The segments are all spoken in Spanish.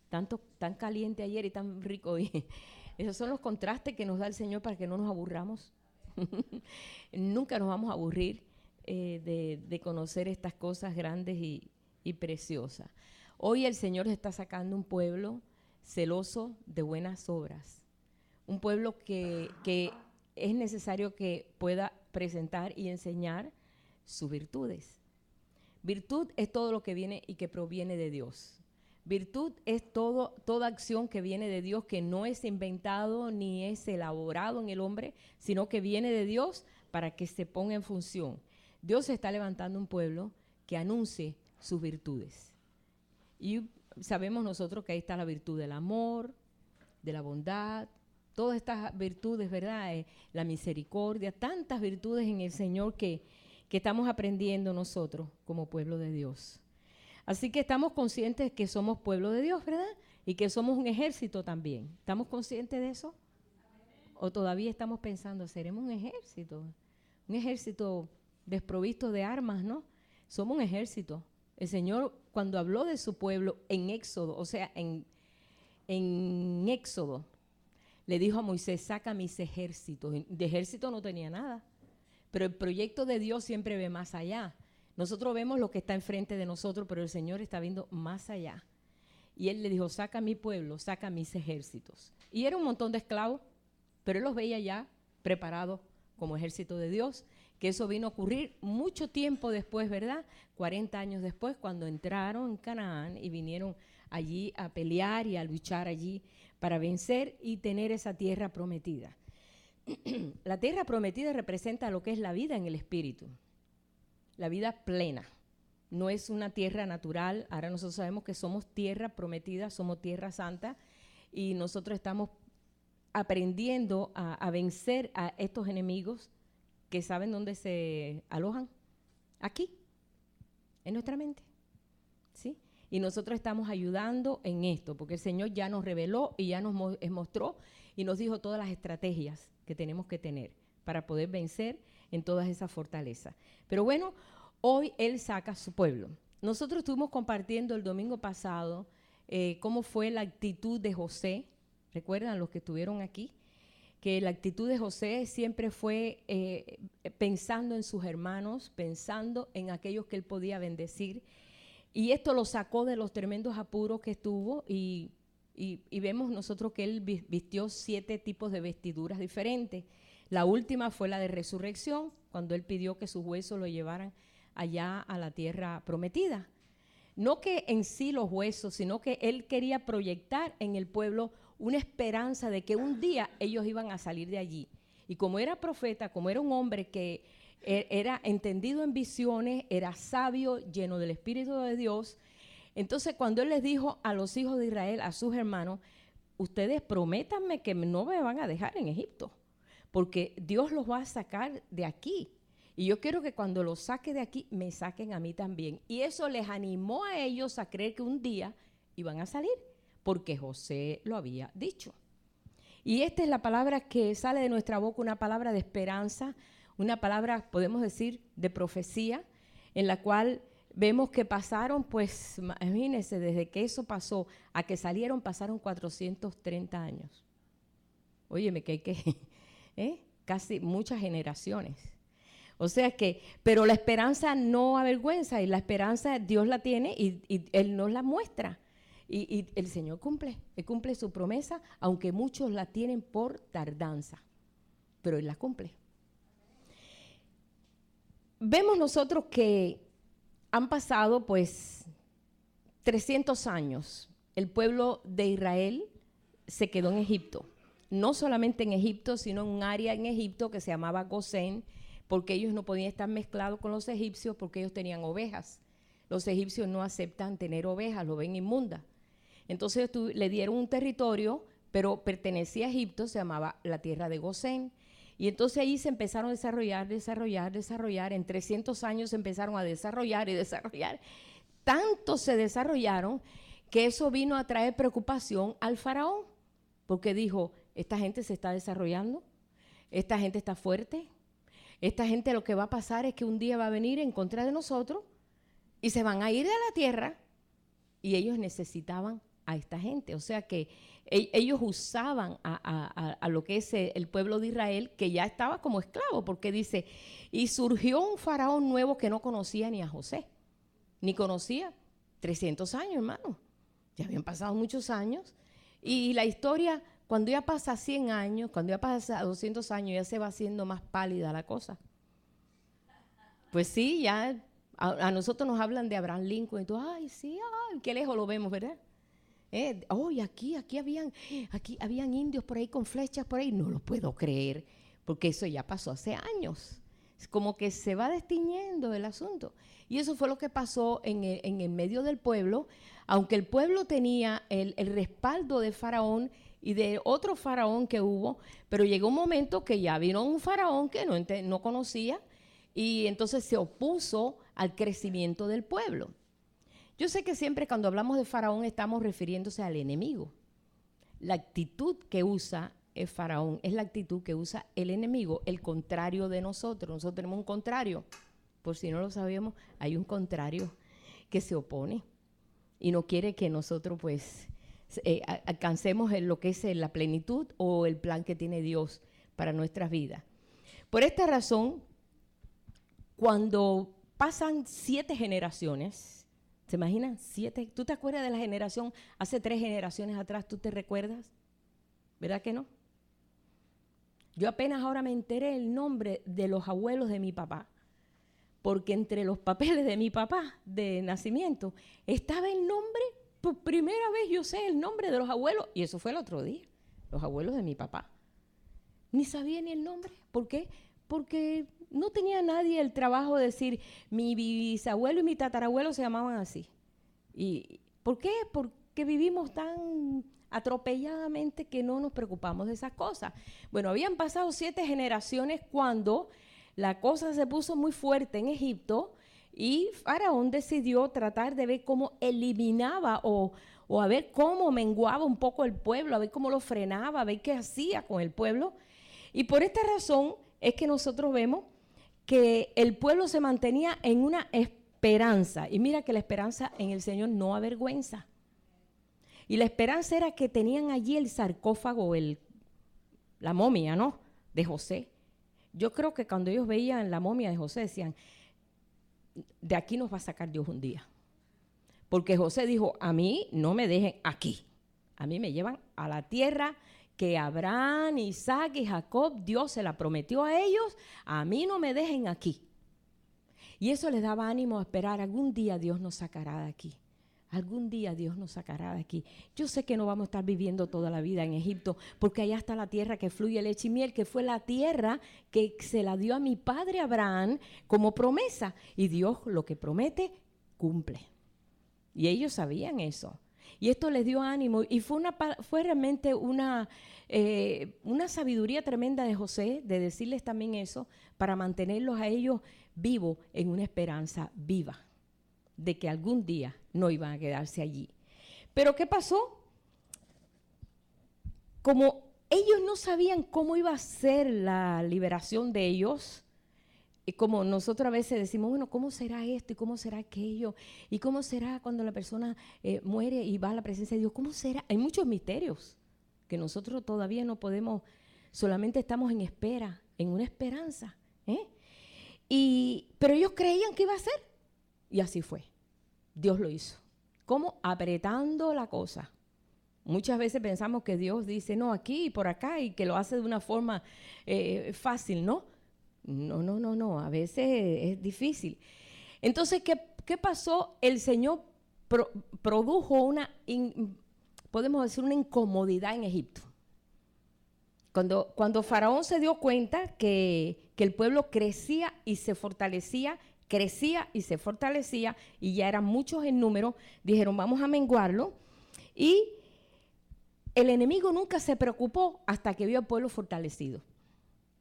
tan caliente ayer y tan rico hoy. Esos son los contrastes que nos da el Señor para que no nos aburramos. Nunca nos vamos a aburrir de conocer estas cosas grandes y preciosas. Hoy el Señor está sacando un pueblo celoso de buenas obras. Un pueblo que es necesario que pueda presentar y enseñar sus virtudes. Virtud es todo lo que viene y que proviene de Dios. Virtud es toda acción que viene de Dios, que no es inventado ni es elaborado en el hombre, sino que viene de Dios para que se ponga en función. Dios está levantando un pueblo que anuncie sus virtudes. Y sabemos nosotros que ahí está la virtud del amor, de la bondad, todas estas virtudes, ¿verdad? La misericordia, tantas virtudes en el Señor que estamos aprendiendo nosotros como pueblo de Dios. Así que estamos conscientes que somos pueblo de Dios, ¿verdad? Y que somos un ejército también. ¿Estamos conscientes de eso? ¿O todavía estamos pensando, seremos un ejército? Un ejército desprovisto de armas, ¿no? Somos un ejército. El Señor, cuando habló de su pueblo en Éxodo, o sea, en Éxodo, le dijo a Moisés, saca mis ejércitos. De ejército no tenía nada. Pero el proyecto de Dios siempre ve más allá. Nosotros vemos lo que está enfrente de nosotros, pero el Señor está viendo más allá. Y Él le dijo, saca mi pueblo, saca mis ejércitos. Y era un montón de esclavos, pero Él los veía ya preparados como ejército de Dios, que eso vino a ocurrir mucho tiempo después, ¿verdad? 40 años después, cuando entraron en Canaán y vinieron allí a pelear y a luchar allí para vencer y tener esa tierra prometida. La tierra prometida representa lo que es la vida en el espíritu, la vida plena. No es una tierra natural. Ahora nosotros sabemos que somos tierra prometida, somos tierra santa y nosotros estamos aprendiendo a vencer a estos enemigos que saben dónde se alojan. Aquí, en nuestra mente. ¿Sí? Y nosotros estamos ayudando en esto, porque el Señor ya nos reveló y ya nos mostró y nos dijo todas las estrategias que tenemos que tener para poder vencer en todas esas fortalezas. Pero bueno, hoy Él saca a su pueblo. Nosotros estuvimos compartiendo el domingo pasado cómo fue la actitud de José. ¿Recuerdan los que estuvieron aquí? Que la actitud de José siempre fue pensando en sus hermanos, pensando en aquellos que él podía bendecir. Y esto lo sacó de los tremendos apuros que estuvo y vemos nosotros que él vistió 7 tipos de vestiduras diferentes. La última fue la de resurrección, cuando él pidió que sus huesos lo llevaran allá a la tierra prometida. No que en sí los huesos, sino que él quería proyectar en el pueblo una esperanza de que un día ellos iban a salir de allí. Y como era profeta, como era un hombre que era entendido en visiones, era sabio, lleno del Espíritu de Dios, entonces cuando él les dijo a los hijos de Israel, a sus hermanos, ustedes prométanme que no me van a dejar en Egipto, porque Dios los va a sacar de aquí. Y yo quiero que cuando los saque de aquí, me saquen a mí también. Y eso les animó a ellos a creer que un día iban a salir, porque José lo había dicho. Y esta es la palabra que sale de nuestra boca, una palabra de esperanza, una palabra, podemos decir, de profecía, en la cual vemos que pasaron, pues, imagínense, desde que eso pasó a que salieron, pasaron 430 años. Óyeme, casi muchas generaciones. O sea que, pero la esperanza no avergüenza y la esperanza Dios la tiene y Él nos la muestra. Y el Señor Él cumple su promesa, aunque muchos la tienen por tardanza, pero Él la cumple. Vemos nosotros que han pasado pues 300 años. El pueblo de Israel se quedó en Egipto. No solamente en Egipto, sino en un área en Egipto que se llamaba Gosén, porque ellos no podían estar mezclados con los egipcios porque ellos tenían ovejas. Los egipcios no aceptan tener ovejas, lo ven inmunda. Entonces le dieron un territorio, pero pertenecía a Egipto, se llamaba la tierra de Gosén. Y entonces ahí se empezaron a desarrollar. En 300 años se empezaron a desarrollar y desarrollar. Tanto se desarrollaron que eso vino a traer preocupación al faraón, porque dijo, esta gente se está desarrollando, esta gente está fuerte, esta gente lo que va a pasar es que un día va a venir en contra de nosotros y se van a ir de la tierra. Y ellos necesitaban a esta gente. O sea que ellos usaban a lo que es el pueblo de Israel, que ya estaba como esclavo, porque dice, y surgió un faraón nuevo que no conocía ni a José, ni conocía 300 años, hermano. Ya habían pasado muchos años. Y la historia, cuando ya pasa 100 años, cuando ya pasa 200 años, ya se va haciendo más pálida la cosa. Pues sí, ya a nosotros nos hablan de Abraham Lincoln y tú, ay, sí, ay, qué lejos lo vemos, ¿verdad? Y aquí habían indios por ahí con flechas por ahí. No lo puedo creer, porque eso ya pasó hace años. Es como que se va destiñendo el asunto. Y eso fue lo que pasó en el medio del pueblo, aunque el pueblo tenía el respaldo de Faraón y de otro faraón que hubo, pero llegó un momento que ya vino un faraón que no conocía y entonces se opuso al crecimiento del pueblo. Yo sé que siempre cuando hablamos de Faraón estamos refiriéndose al enemigo. La actitud que usa el Faraón es la actitud que usa el enemigo, el contrario de nosotros. Nosotros tenemos un contrario. Por si no lo sabíamos, hay un contrario que se opone y no quiere que nosotros pues alcancemos lo que es la plenitud o el plan que tiene Dios para nuestras vidas. Por esta razón, cuando pasan 7 generaciones, ¿se imaginan? 7. ¿Tú te acuerdas de la generación hace 3 generaciones atrás? ¿Tú te recuerdas? ¿Verdad que no? Yo apenas ahora me enteré el nombre de los abuelos de mi papá, porque entre los papeles de mi papá de nacimiento estaba el nombre, por primera vez yo sé el nombre de los abuelos, y eso fue el otro día, los abuelos de mi papá. Ni sabía ni el nombre. ¿Por qué? Porque no tenía nadie el trabajo de decir, mi bisabuelo y mi tatarabuelo se llamaban así. ¿Y por qué? Porque vivimos tan atropelladamente que no nos preocupamos de esas cosas. Bueno, habían pasado 7 generaciones cuando la cosa se puso muy fuerte en Egipto y Faraón decidió tratar de ver cómo eliminaba o a ver cómo menguaba un poco el pueblo, a ver cómo lo frenaba, a ver qué hacía con el pueblo. Y por esta razón es que nosotros vemos que el pueblo se mantenía en una esperanza. Y mira que la esperanza en el Señor no avergüenza. Y la esperanza era que tenían allí el sarcófago, la momia, ¿no? De José. Yo creo que cuando ellos veían la momia de José decían, de aquí nos va a sacar Dios un día. Porque José dijo, a mí no me dejen aquí. A mí me llevan a la tierra que Abraham, Isaac y Jacob, Dios se la prometió a ellos, a mí no me dejen aquí. Y eso les daba ánimo a esperar, algún día Dios nos sacará de aquí. Algún día Dios nos sacará de aquí. Yo sé que no vamos a estar viviendo toda la vida en Egipto, porque allá está la tierra que fluye leche y miel, que fue la tierra que se la dio a mi padre Abraham como promesa. Y Dios lo que promete, cumple. Y ellos sabían eso. Y esto les dio ánimo y fue realmente una sabiduría tremenda de José de decirles también eso para mantenerlos a ellos vivos en una esperanza viva de que algún día no iban a quedarse allí. Pero ¿qué pasó? Como ellos no sabían cómo iba a ser la liberación de ellos, y como nosotros a veces decimos, bueno, ¿cómo será esto y cómo será aquello? ¿Y cómo será cuando la persona muere y va a la presencia de Dios? ¿Cómo será? Hay muchos misterios que nosotros todavía no podemos, solamente estamos en espera, en una esperanza. Pero ellos creían que iba a ser y así fue. Dios lo hizo. ¿Cómo? Apretando la cosa. Muchas veces pensamos que Dios dice, no, aquí y por acá, y que lo hace de una forma fácil, ¿no? No, a veces es difícil. Entonces, ¿qué pasó? El Señor produjo podemos decir, una incomodidad en Egipto. Cuando Faraón se dio cuenta que el pueblo crecía y se fortalecía, y ya eran muchos en número, dijeron, vamos a menguarlo. Y el enemigo nunca se preocupó hasta que vio al pueblo fortalecido.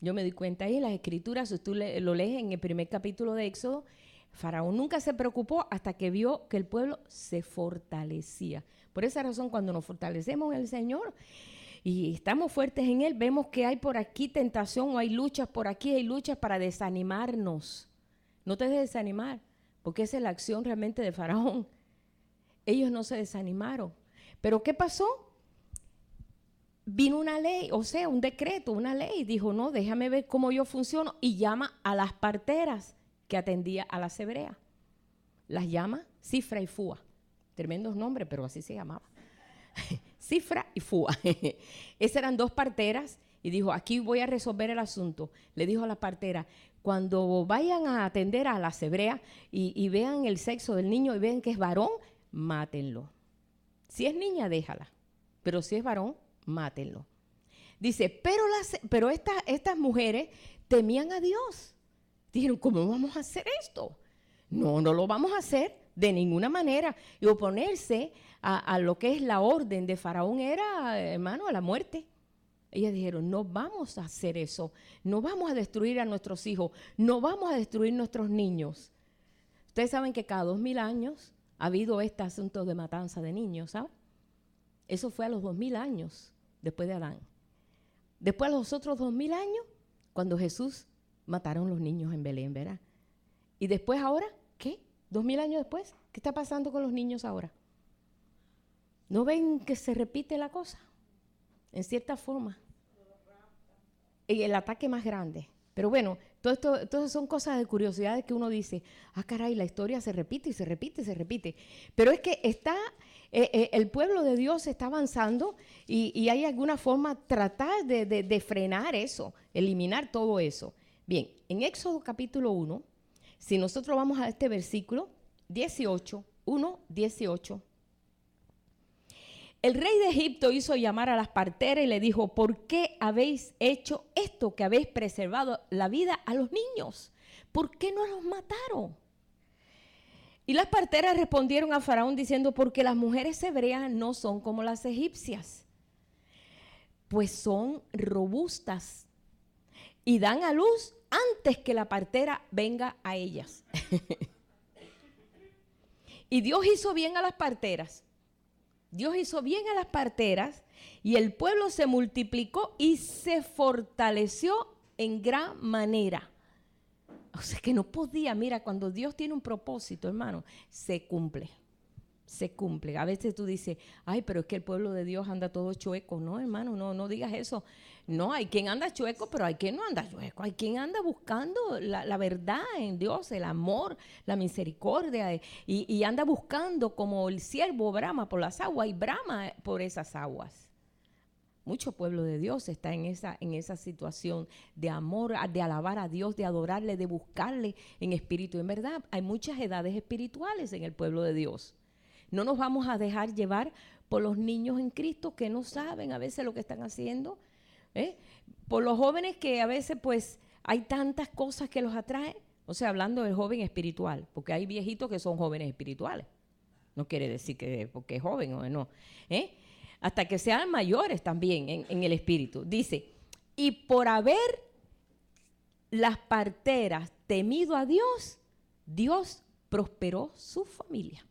Yo me di cuenta ahí en las escrituras, si tú lo lees en el primer capítulo de Éxodo, Faraón nunca se preocupó hasta que vio que el pueblo se fortalecía. Por esa razón, cuando nos fortalecemos en el Señor y estamos fuertes en Él, vemos que hay por aquí tentación o hay luchas por aquí, hay luchas para desanimarnos. No te dejes desanimar, porque esa es la acción realmente de Faraón. Ellos no se desanimaron. Pero ¿qué pasó? Vino una ley, o sea, un decreto, una ley. Dijo, no, déjame ver cómo yo funciono. Y llama a las parteras que atendía a las hebreas. Las llama Cifra y Fúa. Tremendos nombres, pero así se llamaba. Cifra y Fúa. Esas eran dos parteras y dijo, aquí voy a resolver el asunto. Le dijo a la partera, cuando vayan a atender a las hebreas y vean el sexo del niño y vean que es varón, mátenlo. Si es niña, déjala. Pero si es varón, mátenlo. Dice, pero estas mujeres temían a Dios. Dijeron, ¿cómo vamos a hacer esto? No lo vamos a hacer de ninguna manera. Y oponerse a lo que es la orden de Faraón era, hermano, a la muerte. Ellas dijeron, no vamos a hacer eso. No vamos a destruir a nuestros hijos. No vamos a destruir nuestros niños. Ustedes saben que cada 2000 años ha habido este asunto de matanza de niños, ¿saben? Eso fue a los 2000 años después de Adán. Después a los otros 2000 años, cuando Jesús mataron los niños en Belén, ¿verdad? Y después ahora, ¿qué? 2000 años después, ¿qué está pasando con los niños ahora? ¿No ven que se repite la cosa? En cierta forma. Y el ataque más grande. Pero bueno, todo esto son cosas de curiosidades que uno dice, caray, la historia se repite y se repite y se repite. Pero es que el pueblo de Dios está avanzando y hay alguna forma tratar de frenar eso, eliminar todo eso. Bien, en Éxodo capítulo 1, si nosotros vamos a este versículo 18, 1:18. El rey de Egipto hizo llamar a las parteras y le dijo, ¿por qué habéis hecho esto, que habéis preservado la vida a los niños? ¿Por qué no los mataron? Y las parteras respondieron a Faraón diciendo, porque las mujeres hebreas no son como las egipcias, pues son robustas y dan a luz antes que la partera venga a ellas. Y Dios hizo bien a las parteras. Dios hizo bien a las parteras y el pueblo se multiplicó y se fortaleció en gran manera. O sea que no podía, mira, cuando Dios tiene un propósito, hermano, se cumple. Se cumple. A veces tú dices, ay, pero es que el pueblo de Dios anda todo chueco. No, hermano, no digas eso. No, hay quien anda chueco, pero hay quien no anda chueco. Hay quien anda buscando la verdad en Dios, el amor, la misericordia. Y anda buscando como el ciervo brama por las aguas y brama por esas aguas. Mucho pueblo de Dios está en esa situación de amor, de alabar a Dios, de adorarle, de buscarle en espíritu. En verdad, hay muchas edades espirituales en el pueblo de Dios. No nos vamos a dejar llevar por los niños en Cristo que no saben a veces lo que están haciendo. Por los jóvenes que a veces pues hay tantas cosas que los atraen. O sea, hablando del joven espiritual, porque hay viejitos que son jóvenes espirituales. No quiere decir que porque es joven o no. Hasta que sean mayores también en el espíritu. Dice, y por haber las parteras temido a Dios, Dios prosperó su familia.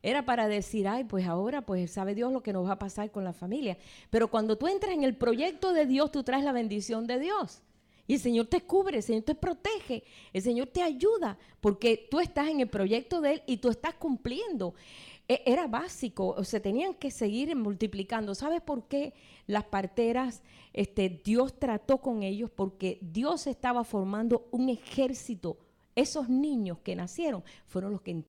Era para decir, ay, pues ahora pues sabe Dios lo que nos va a pasar con la familia. Pero cuando tú entras en el proyecto de Dios, tú traes la bendición de Dios. Y el Señor te cubre, el Señor te protege, el Señor te ayuda, porque tú estás en el proyecto de Él y tú estás cumpliendo. Era básico, o sea, tenían que seguir multiplicando. ¿Sabes por qué las parteras, Dios trató con ellos? Porque Dios estaba formando un ejército. Esos niños que nacieron fueron los que